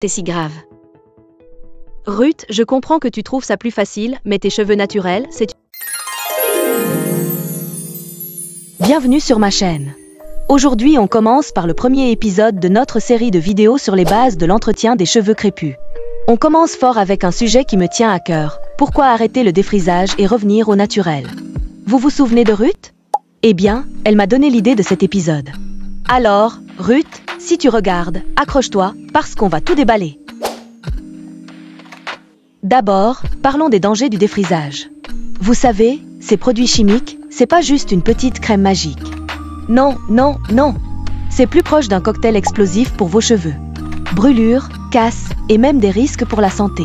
C'est si grave. Ruth, je comprends que tu trouves ça plus facile, mais tes cheveux naturels, c'est... Bienvenue sur ma chaîne. Aujourd'hui, on commence par le premier épisode de notre série de vidéos sur les bases de l'entretien des cheveux crépus. On commence fort avec un sujet qui me tient à cœur. Pourquoi arrêter le défrisage et revenir au naturel? Vous vous souvenez de Ruth? Eh bien, elle m'a donné l'idée de cet épisode. Alors, Ruth, si tu regardes, accroche-toi, parce qu'on va tout déballer. D'abord, parlons des dangers du défrisage. Vous savez, ces produits chimiques, c'est pas juste une petite crème magique. Non, non, non. C'est plus proche d'un cocktail explosif pour vos cheveux. Brûlures, casses et même des risques pour la santé.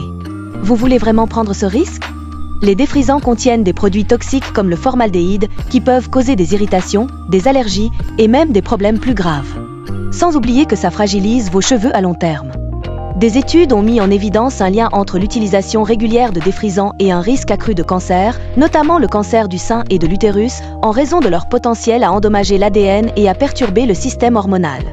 Vous voulez vraiment prendre ce risque? Les défrisants contiennent des produits toxiques comme le formaldéhyde qui peuvent causer des irritations, des allergies et même des problèmes plus graves. Sans oublier que ça fragilise vos cheveux à long terme. Des études ont mis en évidence un lien entre l'utilisation régulière de défrisants et un risque accru de cancer, notamment le cancer du sein et de l'utérus, en raison de leur potentiel à endommager l'ADN et à perturber le système hormonal.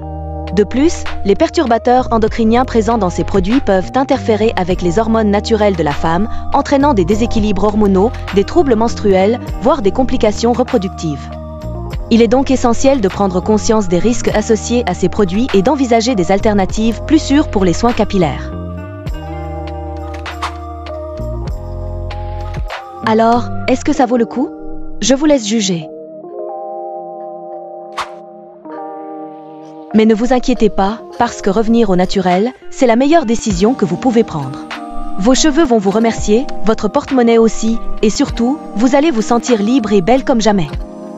De plus, les perturbateurs endocriniens présents dans ces produits peuvent interférer avec les hormones naturelles de la femme, entraînant des déséquilibres hormonaux, des troubles menstruels, voire des complications reproductives. Il est donc essentiel de prendre conscience des risques associés à ces produits et d'envisager des alternatives plus sûres pour les soins capillaires. Alors, est-ce que ça vaut le coup? Je vous laisse juger. Mais ne vous inquiétez pas, parce que revenir au naturel, c'est la meilleure décision que vous pouvez prendre. Vos cheveux vont vous remercier, votre porte-monnaie aussi, et surtout, vous allez vous sentir libre et belle comme jamais.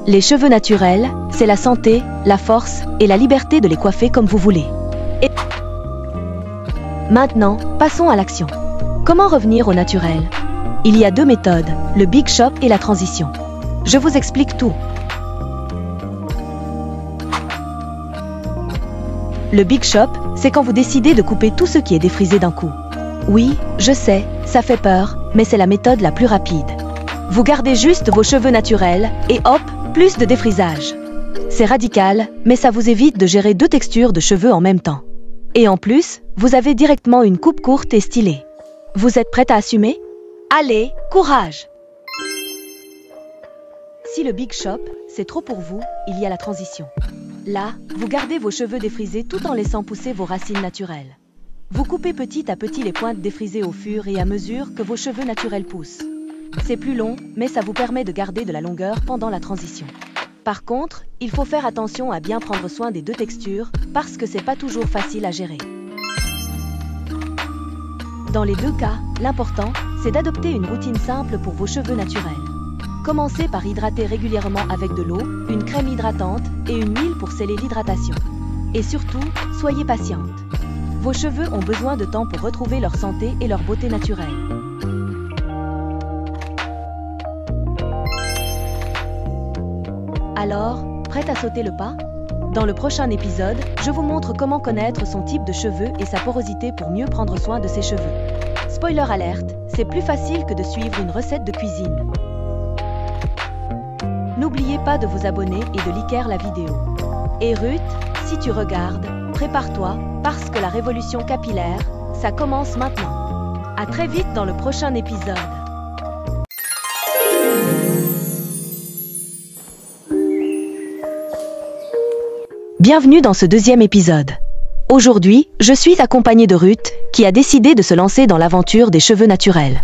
Les cheveux naturels, c'est la santé, la force et la liberté de les coiffer comme vous voulez. Et maintenant, passons à l'action. Comment revenir au naturel? Il y a deux méthodes, le Big Shop et la transition. Je vous explique tout. Le Big Shop, c'est quand vous décidez de couper tout ce qui est défrisé d'un coup. Oui, je sais, ça fait peur, mais c'est la méthode la plus rapide. Vous gardez juste vos cheveux naturels et hop, plus de défrisage. C'est radical, mais ça vous évite de gérer deux textures de cheveux en même temps. Et en plus, vous avez directement une coupe courte et stylée. Vous êtes prête à assumer? Allez, courage! Si le Big Shop, c'est trop pour vous, il y a la transition. Là, vous gardez vos cheveux défrisés tout en laissant pousser vos racines naturelles. Vous coupez petit à petit les pointes défrisées au fur et à mesure que vos cheveux naturels poussent. C'est plus long, mais ça vous permet de garder de la longueur pendant la transition. Par contre, il faut faire attention à bien prendre soin des deux textures, parce que c'est pas toujours facile à gérer. Dans les deux cas, l'important, c'est d'adopter une routine simple pour vos cheveux naturels. Commencez par hydrater régulièrement avec de l'eau, une crème hydratante et une huile pour sceller l'hydratation. Et surtout, soyez patiente. Vos cheveux ont besoin de temps pour retrouver leur santé et leur beauté naturelle. Alors, prête à sauter le pas? Dans le prochain épisode, je vous montre comment connaître son type de cheveux et sa porosité pour mieux prendre soin de ses cheveux. Spoiler alerte, c'est plus facile que de suivre une recette de cuisine. N'oubliez pas de vous abonner et de liker la vidéo. Et Ruth, si tu regardes, prépare-toi, parce que la révolution capillaire, ça commence maintenant. À très vite dans le prochain épisode. Bienvenue dans ce deuxième épisode. Aujourd'hui, je suis accompagnée de Ruth, qui a décidé de se lancer dans l'aventure des cheveux naturels.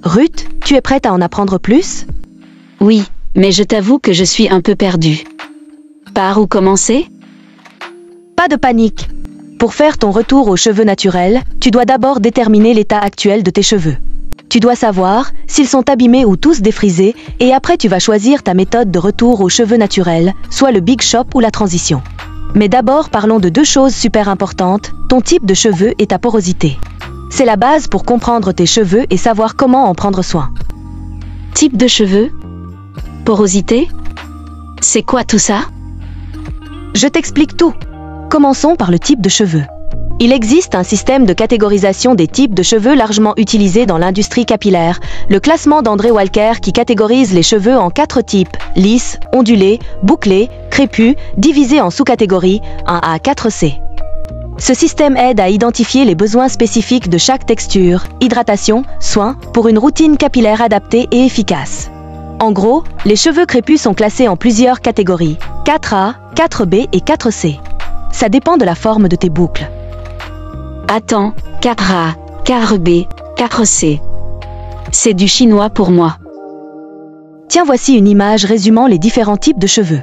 Ruth, tu es prête à en apprendre plus? Oui, mais je t'avoue que je suis un peu perdue. Par où commencer? Pas de panique. Pour faire ton retour aux cheveux naturels, tu dois d'abord déterminer l'état actuel de tes cheveux. Tu dois savoir s'ils sont abîmés ou tous défrisés, et après tu vas choisir ta méthode de retour aux cheveux naturels, soit le Big Shop ou la transition. Mais d'abord parlons de deux choses super importantes, ton type de cheveux et ta porosité. C'est la base pour comprendre tes cheveux et savoir comment en prendre soin. Type de cheveux? Porosité? C'est quoi tout ça? Je t'explique tout. Commençons par le type de cheveux. Il existe un système de catégorisation des types de cheveux largement utilisé dans l'industrie capillaire, le classement d'André Walker qui catégorise les cheveux en 4 types, lisses, ondulés, bouclés, crépus, divisés en sous-catégories, 1 à 4C. Ce système aide à identifier les besoins spécifiques de chaque texture, hydratation, soin, pour une routine capillaire adaptée et efficace. En gros, les cheveux crépus sont classés en plusieurs catégories, 4A, 4B et 4C. Ça dépend de la forme de tes boucles. Attends, 4A, 4B, 4C. C'est du chinois pour moi. Tiens, voici une image résumant les différents types de cheveux.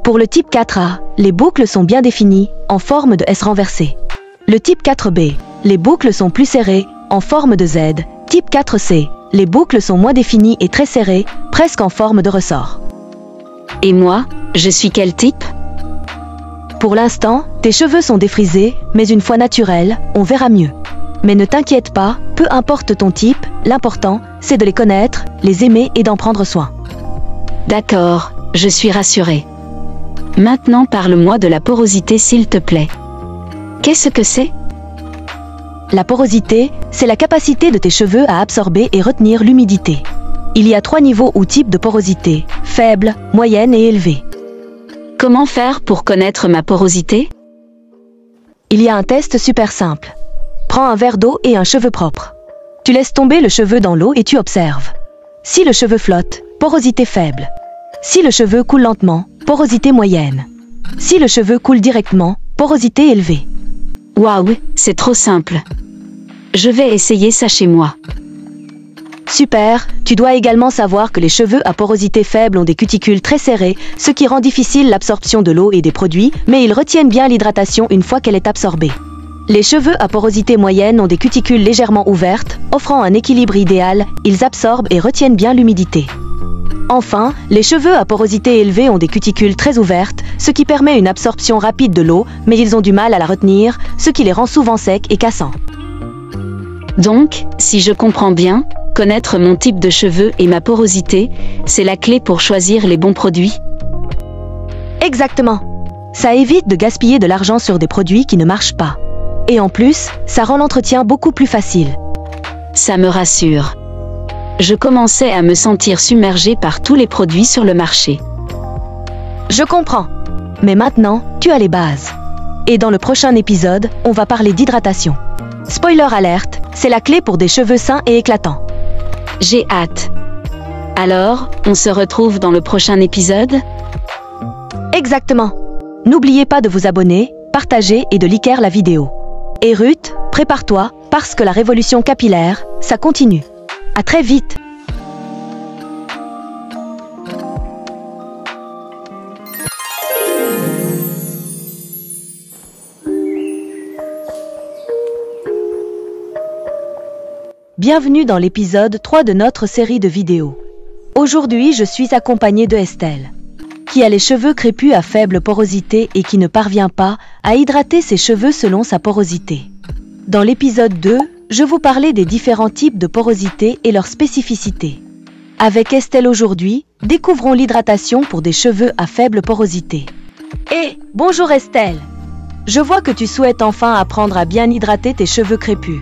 Pour le type 4A, les boucles sont bien définies, en forme de S renversé. Le type 4B, les boucles sont plus serrées, en forme de Z. Type 4C, les boucles sont moins définies et très serrées, presque en forme de ressort. Et moi, je suis quel type? Pour l'instant, tes cheveux sont défrisés, mais une fois naturels, on verra mieux. Mais ne t'inquiète pas, peu importe ton type, l'important, c'est de les connaître, les aimer et d'en prendre soin. D'accord, je suis rassurée. Maintenant parle-moi de la porosité s'il te plaît. Qu'est-ce que c'est? La porosité, c'est la capacité de tes cheveux à absorber et retenir l'humidité. Il y a 3 niveaux ou types de porosité, faible, moyenne et élevée. Comment faire pour connaître ma porosité? Il y a un test super simple. Prends un verre d'eau et un cheveu propre. Tu laisses tomber le cheveu dans l'eau et tu observes. Si le cheveu flotte, porosité faible. Si le cheveu coule lentement, porosité moyenne. Si le cheveu coule directement, porosité élevée. Waouh, c'est trop simple. Je vais essayer ça chez moi. Super, tu dois également savoir que les cheveux à porosité faible ont des cuticules très serrées, ce qui rend difficile l'absorption de l'eau et des produits, mais ils retiennent bien l'hydratation une fois qu'elle est absorbée. Les cheveux à porosité moyenne ont des cuticules légèrement ouvertes, offrant un équilibre idéal, ils absorbent et retiennent bien l'humidité. Enfin, les cheveux à porosité élevée ont des cuticules très ouvertes, ce qui permet une absorption rapide de l'eau, mais ils ont du mal à la retenir, ce qui les rend souvent secs et cassants. Donc, si je comprends bien, connaître mon type de cheveux et ma porosité, c'est la clé pour choisir les bons produits? Exactement. Ça évite de gaspiller de l'argent sur des produits qui ne marchent pas. Et en plus, ça rend l'entretien beaucoup plus facile. Ça me rassure. Je commençais à me sentir submergée par tous les produits sur le marché. Je comprends. Mais maintenant, tu as les bases. Et dans le prochain épisode, on va parler d'hydratation. Spoiler alerte, c'est la clé pour des cheveux sains et éclatants. J'ai hâte. Alors, on se retrouve dans le prochain épisode? Exactement. N'oubliez pas de vous abonner, partager et de liker la vidéo. Et Ruth, prépare-toi, parce que la révolution capillaire, ça continue. À très vite! Bienvenue dans l'épisode 3 de notre série de vidéos. Aujourd'hui, je suis accompagnée de Estelle, qui a les cheveux crépus à faible porosité et qui ne parvient pas à hydrater ses cheveux selon sa porosité. Dans l'épisode 2, je vous parlais des différents types de porosité et leurs spécificités. Avec Estelle aujourd'hui, découvrons l'hydratation pour des cheveux à faible porosité. Bonjour Estelle! Je vois que tu souhaites enfin apprendre à bien hydrater tes cheveux crépus.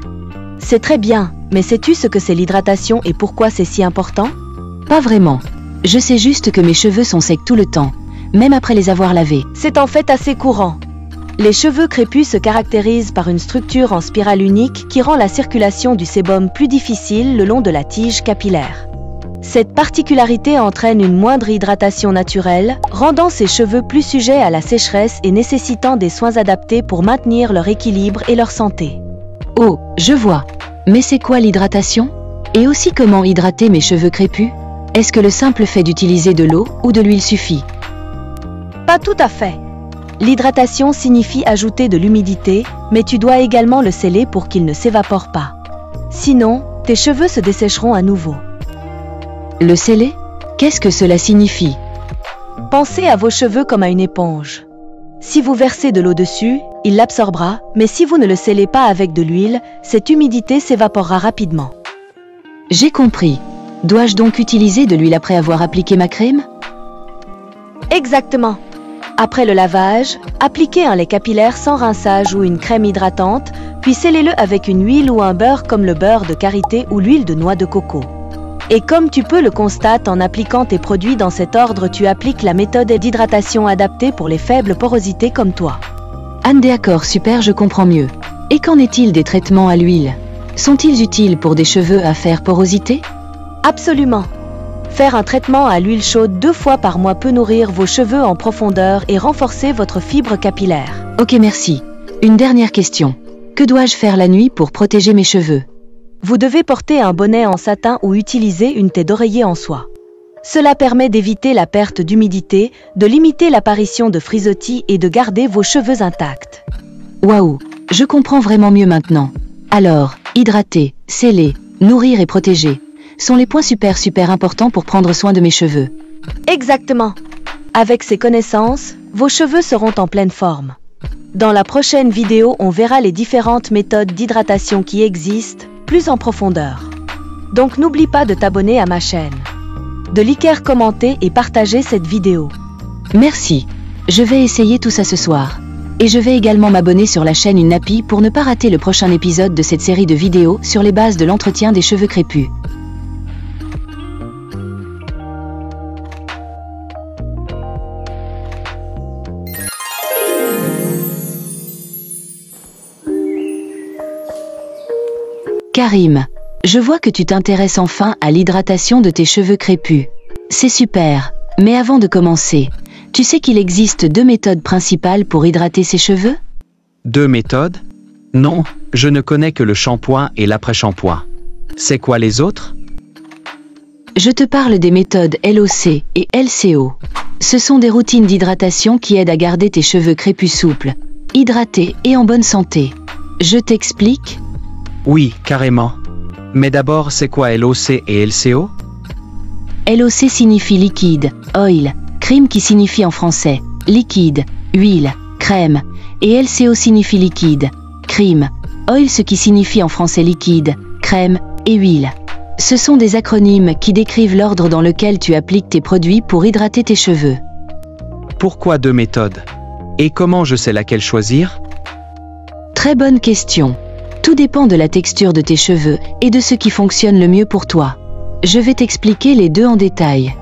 C'est très bien, mais sais-tu ce que c'est l'hydratation et pourquoi c'est si important? Pas vraiment. Je sais juste que mes cheveux sont secs tout le temps, même après les avoir lavés. C'est en fait assez courant. Les cheveux crépus se caractérisent par une structure en spirale unique qui rend la circulation du sébum plus difficile le long de la tige capillaire. Cette particularité entraîne une moindre hydratation naturelle, rendant ces cheveux plus sujets à la sécheresse et nécessitant des soins adaptés pour maintenir leur équilibre et leur santé. Oh, je vois. Mais c'est quoi l'hydratation? Et aussi comment hydrater mes cheveux crépus? Est-ce que le simple fait d'utiliser de l'eau ou de l'huile suffit? Pas tout à fait. L'hydratation signifie ajouter de l'humidité, mais tu dois également le sceller pour qu'il ne s'évapore pas. Sinon, tes cheveux se dessécheront à nouveau. Le sceller? Qu'est-ce que cela signifie? Pensez à vos cheveux comme à une éponge. Si vous versez de l'eau dessus, il l'absorbera, mais si vous ne le scellez pas avec de l'huile, cette humidité s'évaporera rapidement. J'ai compris. Dois-je donc utiliser de l'huile après avoir appliqué ma crème? Exactement. Après le lavage, appliquez un lait capillaire sans rinçage ou une crème hydratante, puis scellez-le avec une huile ou un beurre comme le beurre de karité ou l'huile de noix de coco. Et comme tu peux le constater en appliquant tes produits dans cet ordre, tu appliques la méthode d'hydratation adaptée pour les faibles porosités comme toi. Anne, d'accord, super, je comprends mieux. Et qu'en est-il des traitements à l'huile? Sont-ils utiles pour des cheveux à faire porosité? Absolument. Faire un traitement à l'huile chaude 2 fois par mois peut nourrir vos cheveux en profondeur et renforcer votre fibre capillaire. Ok, merci. Une dernière question. Que dois-je faire la nuit pour protéger mes cheveux? Vous devez porter un bonnet en satin ou utiliser une tête d'oreiller en soie. Cela permet d'éviter la perte d'humidité, de limiter l'apparition de frisottis et de garder vos cheveux intacts. Waouh, je comprends vraiment mieux maintenant. Alors, hydrater, sceller, nourrir et protéger sont les points super importants pour prendre soin de mes cheveux. Exactement. Avec ces connaissances, vos cheveux seront en pleine forme. Dans la prochaine vidéo, on verra les différentes méthodes d'hydratation qui existent, plus en profondeur. Donc n'oublie pas de t'abonner à ma chaîne, de liker, commenter et partager cette vidéo. Merci. Je vais essayer tout ça ce soir. Et je vais également m'abonner sur la chaîne Une Nappie pour ne pas rater le prochain épisode de cette série de vidéos sur les bases de l'entretien des cheveux crépus. Karim, je vois que tu t'intéresses enfin à l'hydratation de tes cheveux crépus. C'est super, mais avant de commencer, tu sais qu'il existe 2 méthodes principales pour hydrater ses cheveux? 2 méthodes? Non, je ne connais que le shampoing et l'après-shampoing. C'est quoi les autres? Je te parle des méthodes LOC et LCO. Ce sont des routines d'hydratation qui aident à garder tes cheveux crépus souples, hydratés et en bonne santé. Je t'explique? Oui, carrément. Mais d'abord, c'est quoi LOC et LCO? LOC signifie liquide, oil, cream qui signifie en français liquide, huile, crème, et LCO signifie liquide, cream, oil ce qui signifie en français liquide, crème et huile. Ce sont des acronymes qui décrivent l'ordre dans lequel tu appliques tes produits pour hydrater tes cheveux. Pourquoi 2 méthodes? Et comment je sais laquelle choisir? Très bonne question. Tout dépend de la texture de tes cheveux et de ce qui fonctionne le mieux pour toi. Je vais t'expliquer les 2 en détail.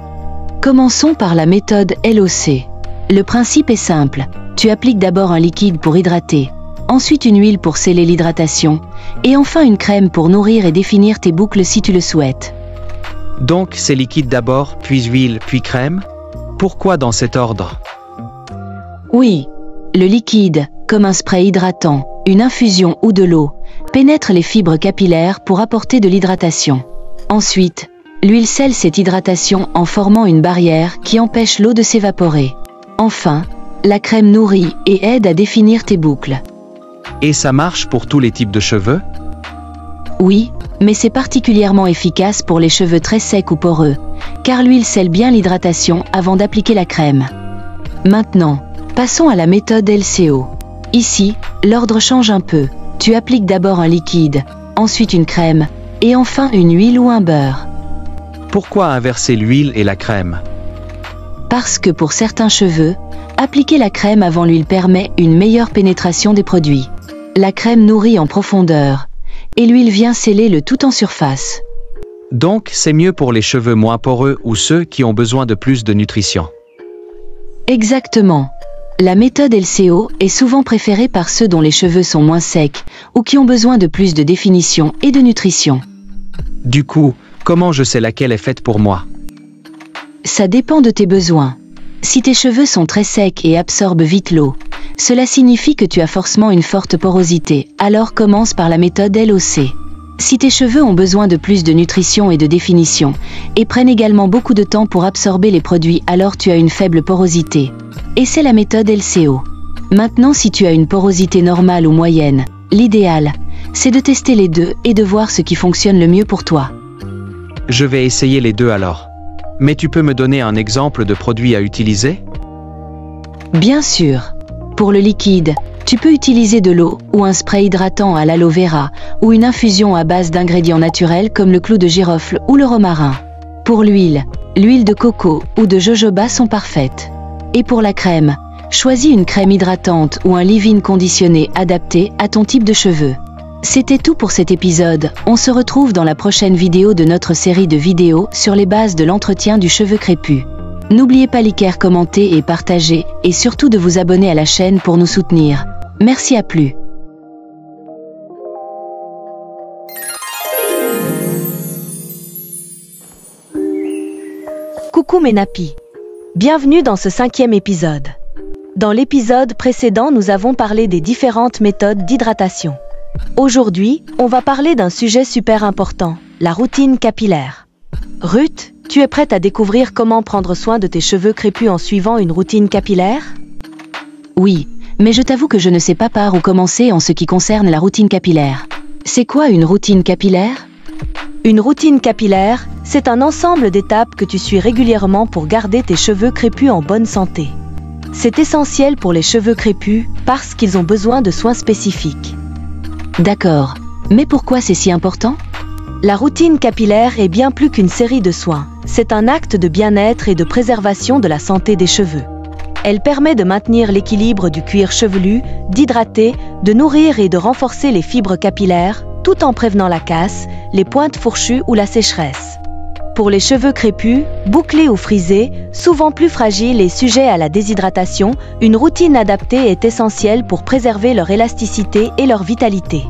Commençons par la méthode LOC. Le principe est simple. Tu appliques d'abord un liquide pour hydrater, ensuite une huile pour sceller l'hydratation, et enfin une crème pour nourrir et définir tes boucles si tu le souhaites. Donc c'est liquide d'abord, puis huile, puis crème? Pourquoi dans cet ordre? Oui, le liquide, comme un spray hydratant, une infusion ou de l'eau, pénètre les fibres capillaires pour apporter de l'hydratation. Ensuite, l'huile scelle cette hydratation en formant une barrière qui empêche l'eau de s'évaporer. Enfin, la crème nourrit et aide à définir tes boucles. Et ça marche pour tous les types de cheveux? Oui, mais c'est particulièrement efficace pour les cheveux très secs ou poreux, car l'huile scelle bien l'hydratation avant d'appliquer la crème. Maintenant, passons à la méthode LCO. Ici, l'ordre change un peu. Tu appliques d'abord un liquide, ensuite une crème, et enfin une huile ou un beurre. Pourquoi inverser l'huile et la crème? Parce que pour certains cheveux, appliquer la crème avant l'huile permet une meilleure pénétration des produits. La crème nourrit en profondeur, et l'huile vient sceller le tout en surface. Donc c'est mieux pour les cheveux moins poreux ou ceux qui ont besoin de plus de nutrition. Exactement. La méthode LCO est souvent préférée par ceux dont les cheveux sont moins secs ou qui ont besoin de plus de définition et de nutrition. Du coup, comment je sais laquelle est faite pour moi? Ça dépend de tes besoins. Si tes cheveux sont très secs et absorbent vite l'eau, cela signifie que tu as forcément une forte porosité, alors commence par la méthode LOC. Si tes cheveux ont besoin de plus de nutrition et de définition, et prennent également beaucoup de temps pour absorber les produits, alors tu as une faible porosité. Et c'est la méthode LCO. Maintenant, si tu as une porosité normale ou moyenne, l'idéal, c'est de tester les 2 et de voir ce qui fonctionne le mieux pour toi. Je vais essayer les 2 alors. Mais tu peux me donner un exemple de produit à utiliser? Bien sûr. Pour le liquide, tu peux utiliser de l'eau ou un spray hydratant à l'aloe vera ou une infusion à base d'ingrédients naturels comme le clou de girofle ou le romarin. Pour l'huile, l'huile de coco ou de jojoba sont parfaites. Et pour la crème, choisis une crème hydratante ou un leave-in conditionné adapté à ton type de cheveux. C'était tout pour cet épisode. On se retrouve dans la prochaine vidéo de notre série de vidéos sur les bases de l'entretien du cheveu crépus. N'oubliez pas liker, commenter et partager, et surtout de vous abonner à la chaîne pour nous soutenir. Merci, à plus. Coucou mes nappies. Bienvenue dans ce 5e épisode. Dans l'épisode précédent, nous avons parlé des différentes méthodes d'hydratation. Aujourd'hui, on va parler d'un sujet super important, la routine capillaire. Ruth, tu es prête à découvrir comment prendre soin de tes cheveux crépus en suivant une routine capillaire? Oui, mais je t'avoue que je ne sais pas par où commencer en ce qui concerne la routine capillaire. C'est quoi une routine capillaire? Une routine capillaire, c'est un ensemble d'étapes que tu suis régulièrement pour garder tes cheveux crépus en bonne santé. C'est essentiel pour les cheveux crépus parce qu'ils ont besoin de soins spécifiques. D'accord, mais pourquoi c'est si important? La routine capillaire est bien plus qu'une série de soins. C'est un acte de bien-être et de préservation de la santé des cheveux. Elle permet de maintenir l'équilibre du cuir chevelu, d'hydrater, de nourrir et de renforcer les fibres capillaires, tout en prévenant la casse, les pointes fourchues ou la sécheresse. Pour les cheveux crépus, bouclés ou frisés, souvent plus fragiles et sujets à la déshydratation, une routine adaptée est essentielle pour préserver leur élasticité et leur vitalité.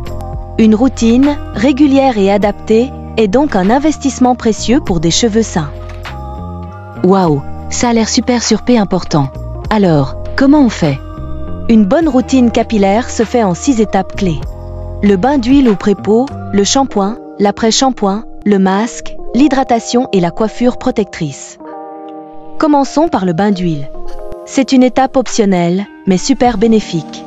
Une routine, régulière et adaptée, est donc un investissement précieux pour des cheveux sains. Waouh, ça a l'air super important. Alors, comment on fait? Une bonne routine capillaire se fait en 6 étapes clés. Le bain d'huile ou pré-peau, le shampoing, l'après-shampoing, le masque, l'hydratation et la coiffure protectrice. Commençons par le bain d'huile. C'est une étape optionnelle, mais super bénéfique.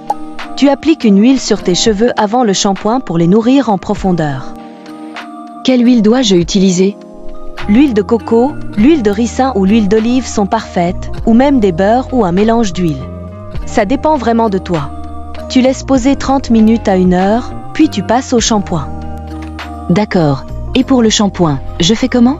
Tu appliques une huile sur tes cheveux avant le shampoing pour les nourrir en profondeur. Quelle huile dois-je utiliser? L'huile de coco, l'huile de ricin ou l'huile d'olive sont parfaites, ou même des beurres ou un mélange d'huile. Ça dépend vraiment de toi. Tu laisses poser 30 minutes à 1 heure, puis tu passes au shampoing. D'accord. Et pour le shampoing, je fais comment?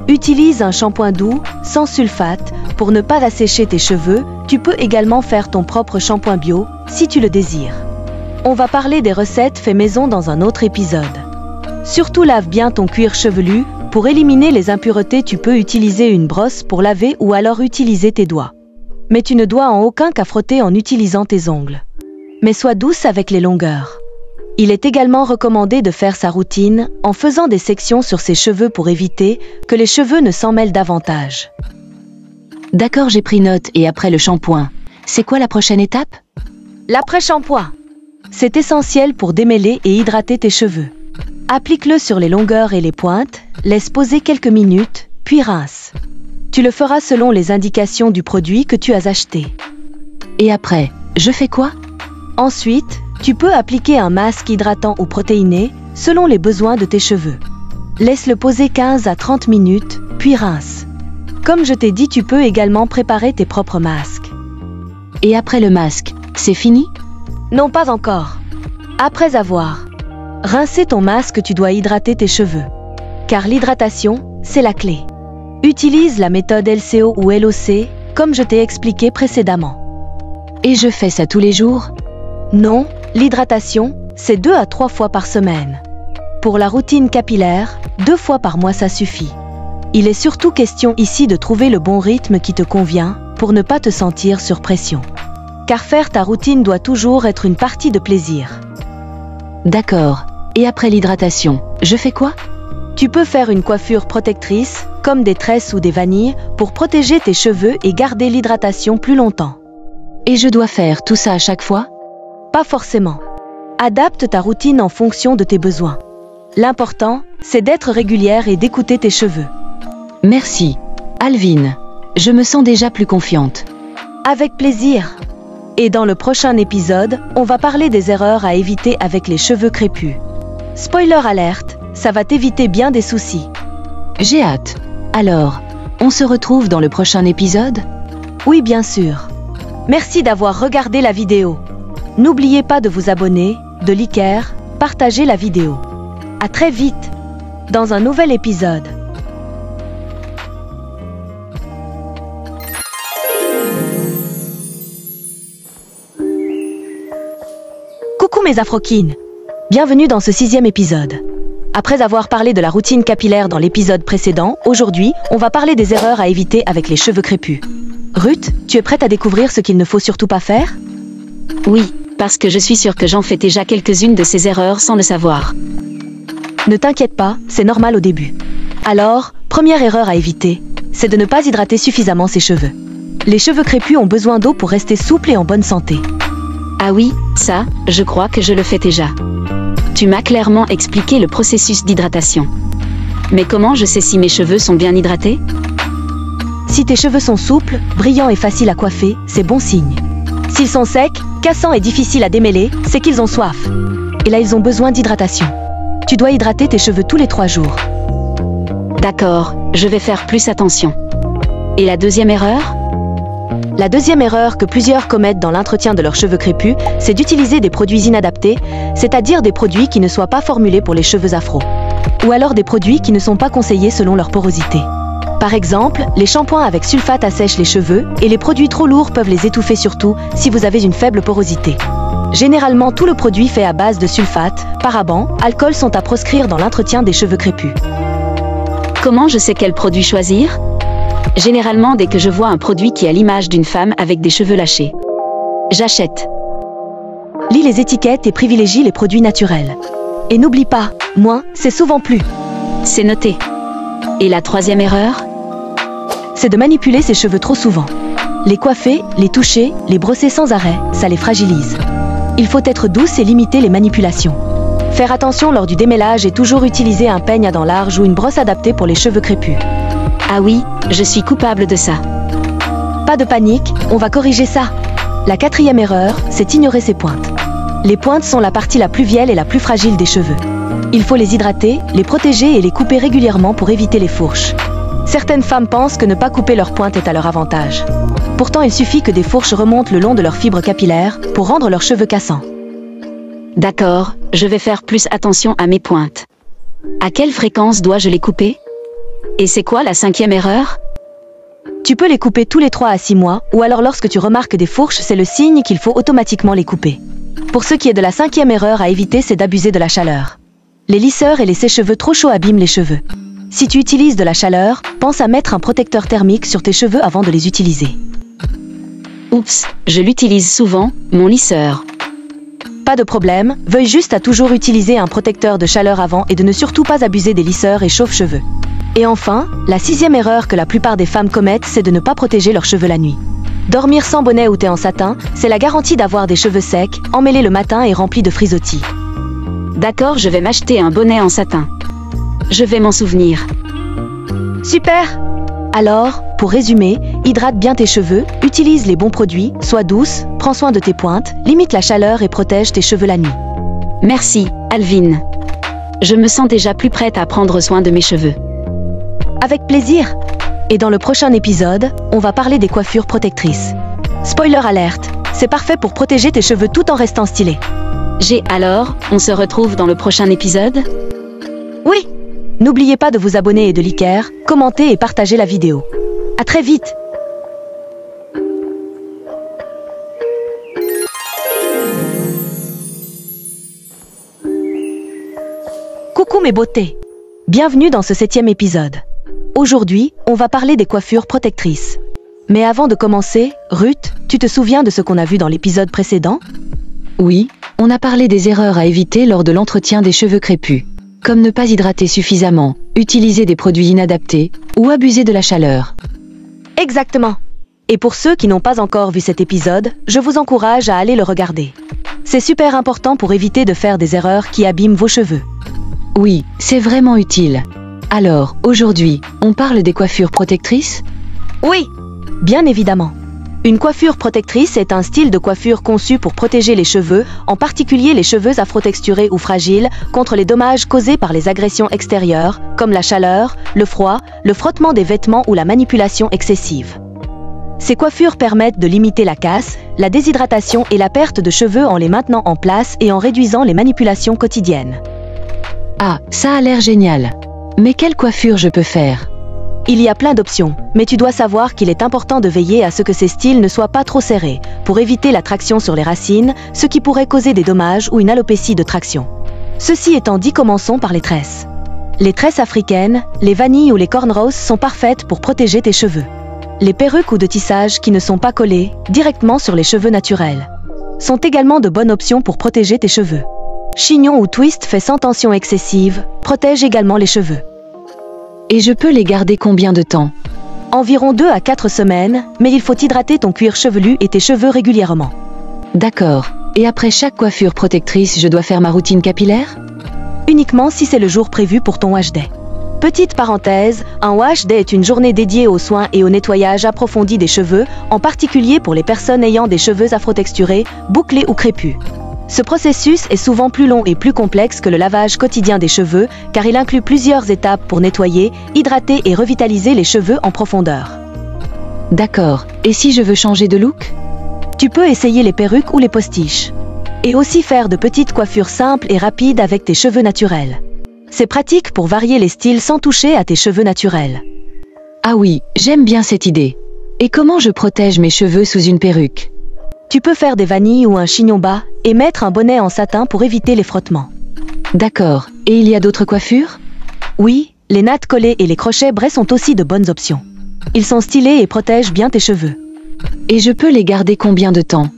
Utilise un shampoing doux, sans sulfate, pour ne pas assécher tes cheveux. Tu peux également faire ton propre shampoing bio, si tu le désires. On va parler des recettes fait maison dans un autre épisode. Surtout lave bien ton cuir chevelu. Pour éliminer les impuretés, tu peux utiliser une brosse pour laver ou alors utiliser tes doigts. Mais tu ne dois en aucun cas frotter en utilisant tes ongles. Mais sois douce avec les longueurs. Il est également recommandé de faire sa routine en faisant des sections sur ses cheveux pour éviter que les cheveux ne s'en mêlent davantage. D'accord, j'ai pris note. Et après le shampoing, c'est quoi la prochaine étape? L'après-shampoing. C'est essentiel pour démêler et hydrater tes cheveux. Applique-le sur les longueurs et les pointes, laisse poser quelques minutes, puis rince. Tu le feras selon les indications du produit que tu as acheté. Et après, je fais quoi? Ensuite, tu peux appliquer un masque hydratant ou protéiné selon les besoins de tes cheveux. Laisse-le poser 15 à 30 minutes, puis rince. Comme je t'ai dit, tu peux également préparer tes propres masques. Et après le masque, c'est fini? Non, pas encore. Après avoir rincé ton masque, tu dois hydrater tes cheveux. Car l'hydratation, c'est la clé. Utilise la méthode LCO ou LOC, comme je t'ai expliqué précédemment. Et je fais ça tous les jours? Non, l'hydratation, c'est 2 à 3 fois par semaine. Pour la routine capillaire, 2 fois par mois ça suffit. Il est surtout question ici de trouver le bon rythme qui te convient pour ne pas te sentir sur pression. Car faire ta routine doit toujours être une partie de plaisir. D'accord. Et après l'hydratation, je fais quoi? Tu peux faire une coiffure protectrice, comme des tresses ou des vanilles, pour protéger tes cheveux et garder l'hydratation plus longtemps. Et je dois faire tout ça à chaque fois? Pas forcément. Adapte ta routine en fonction de tes besoins. L'important, c'est d'être régulière et d'écouter tes cheveux. Merci, Alvin. Je me sens déjà plus confiante. Avec plaisir. Et dans le prochain épisode, on va parler des erreurs à éviter avec les cheveux crépus. Spoiler alerte, ça va t'éviter bien des soucis. J'ai hâte. Alors, on se retrouve dans le prochain épisode? Oui, bien sûr. Merci d'avoir regardé la vidéo. N'oubliez pas de vous abonner, de liker, partager la vidéo. À très vite, dans un nouvel épisode. Coucou mes afroquines. Bienvenue dans ce 6e épisode. Après avoir parlé de la routine capillaire dans l'épisode précédent, aujourd'hui, on va parler des erreurs à éviter avec les cheveux crépus. Ruth, tu es prête à découvrir ce qu'il ne faut surtout pas faire? Oui, parce que je suis sûre que j'en fais déjà quelques-unes de ces erreurs sans le savoir. Ne t'inquiète pas, c'est normal au début. Alors, première erreur à éviter, c'est de ne pas hydrater suffisamment ses cheveux. Les cheveux crépus ont besoin d'eau pour rester souples et en bonne santé. Ah oui, ça, je crois que je le fais déjà. Tu m'as clairement expliqué le processus d'hydratation. Mais comment je sais si mes cheveux sont bien hydratés? Si tes cheveux sont souples, brillants et faciles à coiffer, c'est bon signe. S'ils sont secs, cassants et difficiles à démêler, c'est qu'ils ont soif. Et là, ils ont besoin d'hydratation. Tu dois hydrater tes cheveux tous les 3 jours. D'accord, je vais faire plus attention. Et la deuxième erreur? La deuxième erreur que plusieurs commettent dans l'entretien de leurs cheveux crépus, c'est d'utiliser des produits inadaptés, c'est-à-dire des produits qui ne soient pas formulés pour les cheveux afro. Ou alors des produits qui ne sont pas conseillés selon leur porosité. Par exemple, les shampoings avec sulfate assèchent les cheveux et les produits trop lourds peuvent les étouffer, surtout si vous avez une faible porosité. Généralement, tout le produit fait à base de sulfate, parabens, alcool sont à proscrire dans l'entretien des cheveux crépus. Comment je sais quel produit choisir? Généralement, dès que je vois un produit qui a l'image d'une femme avec des cheveux lâchés, j'achète. Lis les étiquettes et privilégie les produits naturels. Et n'oublie pas, moins, c'est souvent plus. C'est noté. Et la troisième erreur? C'est de manipuler ses cheveux trop souvent. Les coiffer, les toucher, les brosser sans arrêt, ça les fragilise. Il faut être douce et limiter les manipulations. Faire attention lors du démêlage et toujours utiliser un peigne à dents larges ou une brosse adaptée pour les cheveux crépus. Ah oui, je suis coupable de ça. Pas de panique, on va corriger ça. La quatrième erreur, c'est ignorer ses pointes. Les pointes sont la partie la plus vieille et la plus fragile des cheveux. Il faut les hydrater, les protéger et les couper régulièrement pour éviter les fourches. Certaines femmes pensent que ne pas couper leurs pointes est à leur avantage. Pourtant, il suffit que des fourches remontent le long de leurs fibres capillaires pour rendre leurs cheveux cassants. D'accord, je vais faire plus attention à mes pointes. À quelle fréquence dois-je les couper? Et c'est quoi la cinquième erreur? Tu peux les couper tous les 3 à 6 mois, ou alors lorsque tu remarques des fourches, c'est le signe qu'il faut automatiquement les couper. Pour ce qui est de la cinquième erreur à éviter, c'est d'abuser de la chaleur. Les lisseurs et les sèche-cheveux trop chauds abîment les cheveux. Si tu utilises de la chaleur, pense à mettre un protecteur thermique sur tes cheveux avant de les utiliser. Oups, je l'utilise souvent, mon lisseur. Pas de problème, veuille juste à toujours utiliser un protecteur de chaleur avant et de ne surtout pas abuser des lisseurs et chauffe-cheveux. Et enfin, la 6e erreur que la plupart des femmes commettent, c'est de ne pas protéger leurs cheveux la nuit. Dormir sans bonnet ou thé en satin, c'est la garantie d'avoir des cheveux secs, emmêlés le matin et remplis de frisottis. D'accord, je vais m'acheter un bonnet en satin. Je vais m'en souvenir. Super! Alors, pour résumer, hydrate bien tes cheveux, utilise les bons produits, sois douce, prends soin de tes pointes, limite la chaleur et protège tes cheveux la nuit. Merci, Alvin. Je me sens déjà plus prête à prendre soin de mes cheveux. Avec plaisir! Et dans le prochain épisode, on va parler des coiffures protectrices. Spoiler alerte, c'est parfait pour protéger tes cheveux tout en restant stylé. Alors, on se retrouve dans le prochain épisode? Oui! N'oubliez pas de vous abonner et de liker, commenter et partager la vidéo. À très vite! Coucou mes beautés! Bienvenue dans ce 7e épisode. Aujourd'hui, on va parler des coiffures protectrices. Mais avant de commencer, Ruth, tu te souviens de ce qu'on a vu dans l'épisode précédent? Oui, on a parlé des erreurs à éviter lors de l'entretien des cheveux crépus, comme ne pas hydrater suffisamment, utiliser des produits inadaptés ou abuser de la chaleur. Exactement. Et pour ceux qui n'ont pas encore vu cet épisode, je vous encourage à aller le regarder. C'est super important pour éviter de faire des erreurs qui abîment vos cheveux. Oui, c'est vraiment utile. Alors, aujourd'hui, on parle des coiffures protectrices? Oui, bien évidemment. Une coiffure protectrice est un style de coiffure conçu pour protéger les cheveux, en particulier les cheveux afrotexturés ou fragiles, contre les dommages causés par les agressions extérieures, comme la chaleur, le froid, le frottement des vêtements ou la manipulation excessive. Ces coiffures permettent de limiter la casse, la déshydratation et la perte de cheveux en les maintenant en place et en réduisant les manipulations quotidiennes. Ah, ça a l'air génial. Mais quelle coiffure je peux faire? Il y a plein d'options, mais tu dois savoir qu'il est important de veiller à ce que ces styles ne soient pas trop serrés, pour éviter la traction sur les racines, ce qui pourrait causer des dommages ou une alopécie de traction. Ceci étant dit, commençons par les tresses. Les tresses africaines, les vanilles ou les cornrows sont parfaites pour protéger tes cheveux. Les perruques ou de tissage qui ne sont pas collées directement sur les cheveux naturels. sont également de bonnes options pour protéger tes cheveux. Chignon ou twist fait sans tension excessive, protège également les cheveux. Et je peux les garder combien de temps? Environ 2 à 4 semaines, mais il faut hydrater ton cuir chevelu et tes cheveux régulièrement. D'accord. Et après chaque coiffure protectrice, je dois faire ma routine capillaire? Uniquement si c'est le jour prévu pour ton wash day. Petite parenthèse, un wash day est une journée dédiée aux soins et au nettoyage approfondi des cheveux, en particulier pour les personnes ayant des cheveux afrotexturés, bouclés ou crépus. Ce processus est souvent plus long et plus complexe que le lavage quotidien des cheveux, car il inclut plusieurs étapes pour nettoyer, hydrater et revitaliser les cheveux en profondeur. D'accord. Et si je veux changer de look? Tu peux essayer les perruques ou les postiches. Et aussi faire de petites coiffures simples et rapides avec tes cheveux naturels. C'est pratique pour varier les styles sans toucher à tes cheveux naturels. Ah oui, j'aime bien cette idée. Et comment je protège mes cheveux sous une perruque? Tu peux faire des vanilles ou un chignon bas et mettre un bonnet en satin pour éviter les frottements. D'accord. Et il y a d'autres coiffures? Oui, les nattes collées et les crochets brais sont aussi de bonnes options. Ils sont stylés et protègent bien tes cheveux. Et je peux les garder combien de temps?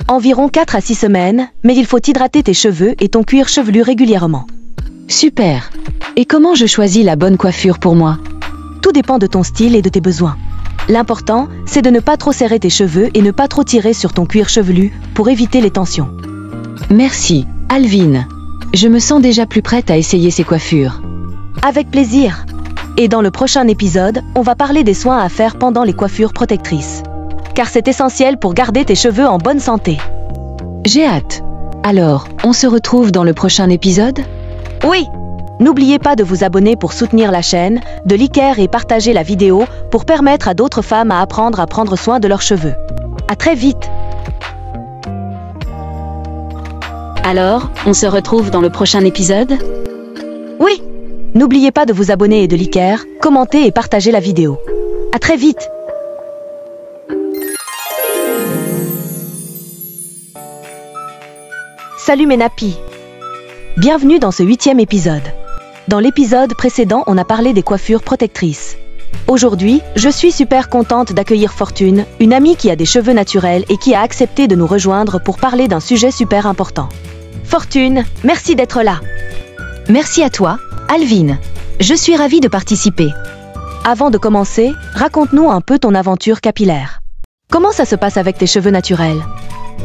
Environ 4 à 6 semaines, mais il faut hydrater tes cheveux et ton cuir chevelu régulièrement. Super. Et comment je choisis la bonne coiffure pour moi? Tout dépend de ton style et de tes besoins. L'important, c'est de ne pas trop serrer tes cheveux et ne pas trop tirer sur ton cuir chevelu pour éviter les tensions. Merci, Alvin. Je me sens déjà plus prête à essayer ces coiffures. Avec plaisir. Et dans le prochain épisode, on va parler des soins à faire pendant les coiffures protectrices. Car c'est essentiel pour garder tes cheveux en bonne santé. J'ai hâte. Alors, on se retrouve dans le prochain épisode? Oui! N'oubliez pas de vous abonner pour soutenir la chaîne, de liker et partager la vidéo pour permettre à d'autres femmes à apprendre à prendre soin de leurs cheveux. À très vite! Alors, on se retrouve dans le prochain épisode? Oui! N'oubliez pas de vous abonner et de liker, commenter et partager la vidéo. À très vite! Salut mes nappis! Bienvenue dans ce 8e épisode. Dans l'épisode précédent, on a parlé des coiffures protectrices. Aujourd'hui, je suis super contente d'accueillir Fortune, une amie qui a des cheveux naturels et qui a accepté de nous rejoindre pour parler d'un sujet super important. Fortune, merci d'être là. Merci à toi, Alvin. Je suis ravie de participer. Avant de commencer, raconte-nous un peu ton aventure capillaire. Comment ça se passe avec tes cheveux naturels?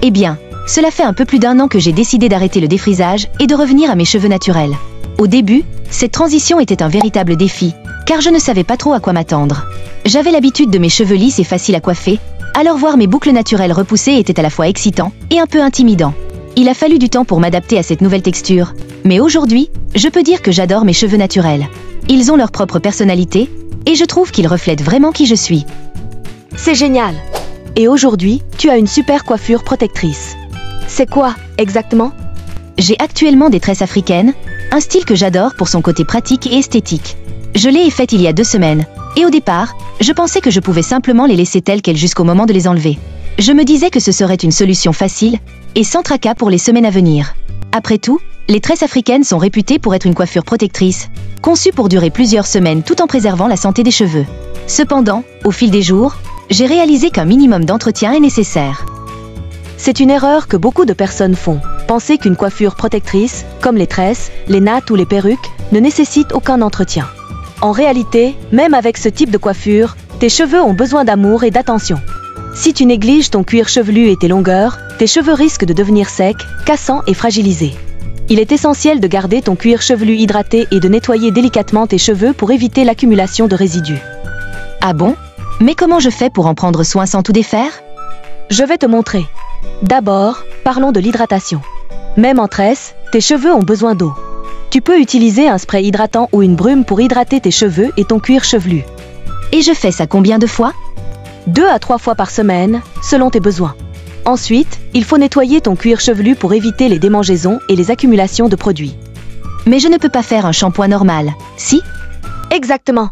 Eh bien, cela fait un peu plus d'1 an que j'ai décidé d'arrêter le défrisage et de revenir à mes cheveux naturels. Au début, cette transition était un véritable défi, car je ne savais pas trop à quoi m'attendre. J'avais l'habitude de mes cheveux lisses et faciles à coiffer, alors voir mes boucles naturelles repoussées était à la fois excitant et un peu intimidant. Il a fallu du temps pour m'adapter à cette nouvelle texture, mais aujourd'hui, je peux dire que j'adore mes cheveux naturels. Ils ont leur propre personnalité, et je trouve qu'ils reflètent vraiment qui je suis. C'est génial! Et aujourd'hui, tu as une super coiffure protectrice. C'est quoi, exactement? J'ai actuellement des tresses africaines, un style que j'adore pour son côté pratique et esthétique. Je l'ai faite il y a 2 semaines, et au départ, je pensais que je pouvais simplement les laisser telles quelles jusqu'au moment de les enlever. Je me disais que ce serait une solution facile, et sans tracas pour les semaines à venir. Après tout, les tresses africaines sont réputées pour être une coiffure protectrice, conçue pour durer plusieurs semaines tout en préservant la santé des cheveux. Cependant, au fil des jours, j'ai réalisé qu'un minimum d'entretien est nécessaire. C'est une erreur que beaucoup de personnes font. Penser qu'une coiffure protectrice, comme les tresses, les nattes ou les perruques, ne nécessite aucun entretien. En réalité, même avec ce type de coiffure, tes cheveux ont besoin d'amour et d'attention. Si tu négliges ton cuir chevelu et tes longueurs, tes cheveux risquent de devenir secs, cassants et fragilisés. Il est essentiel de garder ton cuir chevelu hydraté et de nettoyer délicatement tes cheveux pour éviter l'accumulation de résidus. Ah bon? Mais comment je fais pour en prendre soin sans tout défaire? Je vais te montrer. D'abord, parlons de l'hydratation. Même en tresse, tes cheveux ont besoin d'eau. Tu peux utiliser un spray hydratant ou une brume pour hydrater tes cheveux et ton cuir chevelu. Et je fais ça combien de fois? 2 à 3 fois par semaine, selon tes besoins. Ensuite, il faut nettoyer ton cuir chevelu pour éviter les démangeaisons et les accumulations de produits. Mais je ne peux pas faire un shampoing normal, si? Exactement.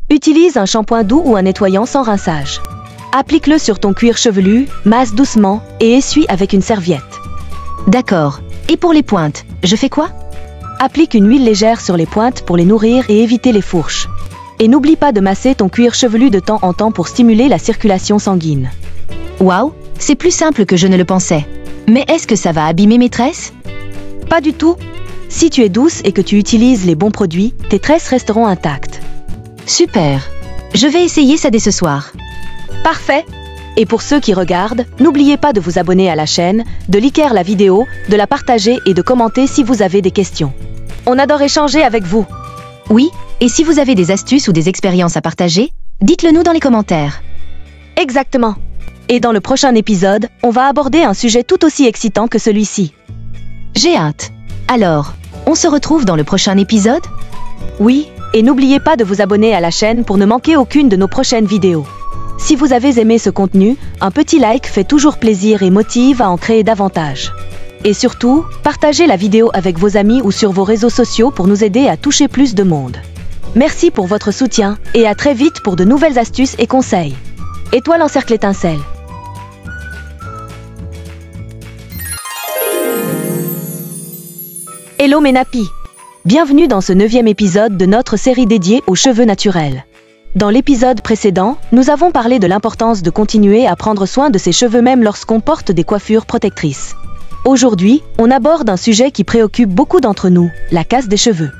Utilise un shampoing doux ou un nettoyant sans rinçage. Applique-le sur ton cuir chevelu, masse doucement et essuie avec une serviette. D'accord. Et pour les pointes, je fais quoi? Applique une huile légère sur les pointes pour les nourrir et éviter les fourches. Et n'oublie pas de masser ton cuir chevelu de temps en temps pour stimuler la circulation sanguine. Waouh, c'est plus simple que je ne le pensais. Mais est-ce que ça va abîmer mes tresses? Pas du tout. Si tu es douce et que tu utilises les bons produits, tes tresses resteront intactes. Super. Je vais essayer ça dès ce soir. Parfait. Et pour ceux qui regardent, n'oubliez pas de vous abonner à la chaîne, de liker la vidéo, de la partager et de commenter si vous avez des questions. On adore échanger avec vous. Oui, et si vous avez des astuces ou des expériences à partager, dites-le nous dans les commentaires. Exactement. Et dans le prochain épisode, on va aborder un sujet tout aussi excitant que celui-ci. J'ai hâte. Alors, on se retrouve dans le prochain épisode? Oui, et n'oubliez pas de vous abonner à la chaîne pour ne manquer aucune de nos prochaines vidéos. Si vous avez aimé ce contenu, un petit like fait toujours plaisir et motive à en créer davantage. Et surtout, partagez la vidéo avec vos amis ou sur vos réseaux sociaux pour nous aider à toucher plus de monde. Merci pour votre soutien et à très vite pour de nouvelles astuces et conseils. Étoile en cercle étincelle. Hello mes nappies! Bienvenue dans ce 9e épisode de notre série dédiée aux cheveux naturels. Dans l'épisode précédent, nous avons parlé de l'importance de continuer à prendre soin de ses cheveux même lorsqu'on porte des coiffures protectrices. Aujourd'hui, on aborde un sujet qui préoccupe beaucoup d'entre nous, la casse des cheveux.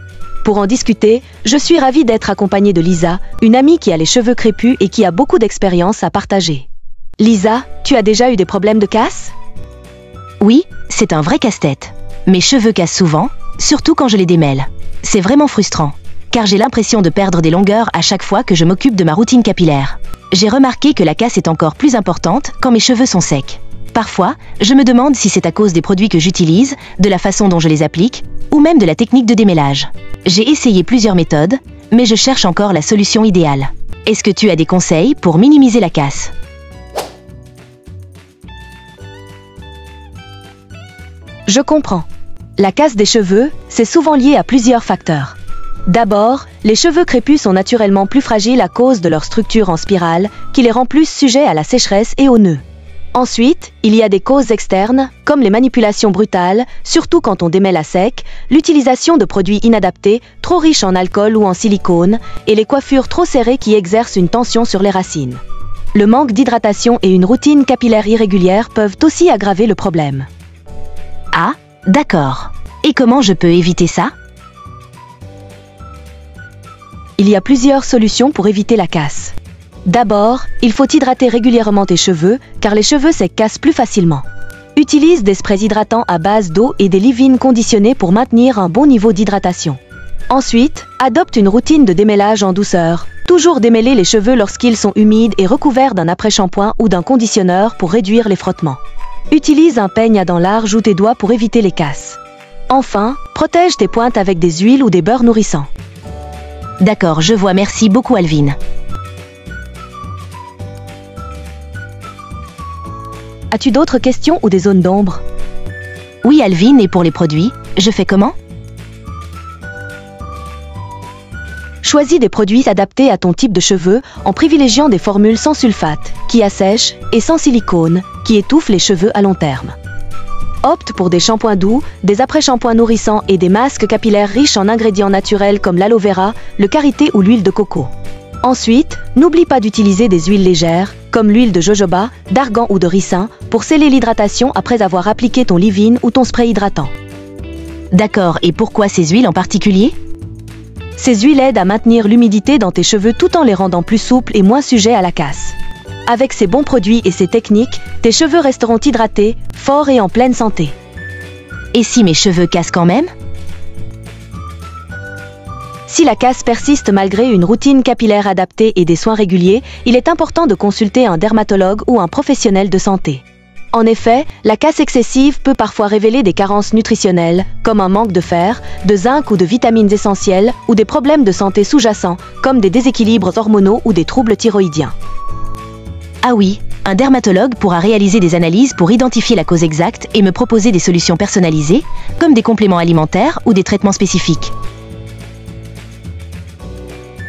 Pour en discuter, je suis ravie d'être accompagnée de Lisa, une amie qui a les cheveux crépus et qui a beaucoup d'expérience à partager. Lisa, tu as déjà eu des problèmes de casse? Oui, c'est un vrai casse-tête. Mes cheveux cassent souvent, surtout quand je les démêle. C'est vraiment frustrant, car j'ai l'impression de perdre des longueurs à chaque fois que je m'occupe de ma routine capillaire. J'ai remarqué que la casse est encore plus importante quand mes cheveux sont secs. Parfois, je me demande si c'est à cause des produits que j'utilise, de la façon dont je les applique, ou même de la technique de démêlage. J'ai essayé plusieurs méthodes, mais je cherche encore la solution idéale. Est-ce que tu as des conseils pour minimiser la casse? Je comprends. La casse des cheveux, c'est souvent lié à plusieurs facteurs. D'abord, les cheveux crépus sont naturellement plus fragiles à cause de leur structure en spirale, qui les rend plus sujets à la sécheresse et aux nœuds. Ensuite, il y a des causes externes, comme les manipulations brutales, surtout quand on démêle à sec, l'utilisation de produits inadaptés, trop riches en alcool ou en silicone, et les coiffures trop serrées qui exercent une tension sur les racines. Le manque d'hydratation et une routine capillaire irrégulière peuvent aussi aggraver le problème. Ah, d'accord. Et comment je peux éviter ça? Il y a plusieurs solutions pour éviter la casse. D'abord, il faut hydrater régulièrement tes cheveux, car les cheveux secs cassent plus facilement. Utilise des sprays hydratants à base d'eau et des leave-in conditionnés pour maintenir un bon niveau d'hydratation. Ensuite, adopte une routine de démêlage en douceur. Toujours démêler les cheveux lorsqu'ils sont humides et recouverts d'un après-shampoing ou d'un conditionneur pour réduire les frottements. Utilise un peigne à dents larges ou tes doigts pour éviter les casses. Enfin, protège tes pointes avec des huiles ou des beurres nourrissants. D'accord, je vois, merci beaucoup Alvin. As-tu d'autres questions ou des zones d'ombre? Oui Alvin, et pour les produits, je fais comment? Choisis des produits adaptés à ton type de cheveux en privilégiant des formules sans sulfate, qui assèchent, et sans silicone, qui étouffent les cheveux à long terme. Opte pour des shampoings doux, des après-shampoings nourrissants et des masques capillaires riches en ingrédients naturels comme l'aloe vera, le karité ou l'huile de coco. Ensuite, n'oublie pas d'utiliser des huiles légères, comme l'huile de jojoba, d'argan ou de ricin, pour sceller l'hydratation après avoir appliqué ton leave-in ou ton spray hydratant. D'accord, et pourquoi ces huiles en particulier? Ces huiles aident à maintenir l'humidité dans tes cheveux tout en les rendant plus souples et moins sujets à la casse. Avec ces bons produits et ces techniques, tes cheveux resteront hydratés, forts et en pleine santé. Et si mes cheveux cassent quand même? Si la casse persiste malgré une routine capillaire adaptée et des soins réguliers, il est important de consulter un dermatologue ou un professionnel de santé. En effet, la casse excessive peut parfois révéler des carences nutritionnelles, comme un manque de fer, de zinc ou de vitamines essentielles, ou des problèmes de santé sous-jacents, comme des déséquilibres hormonaux ou des troubles thyroïdiens. Ah oui, un dermatologue pourra réaliser des analyses pour identifier la cause exacte et me proposer des solutions personnalisées, comme des compléments alimentaires ou des traitements spécifiques.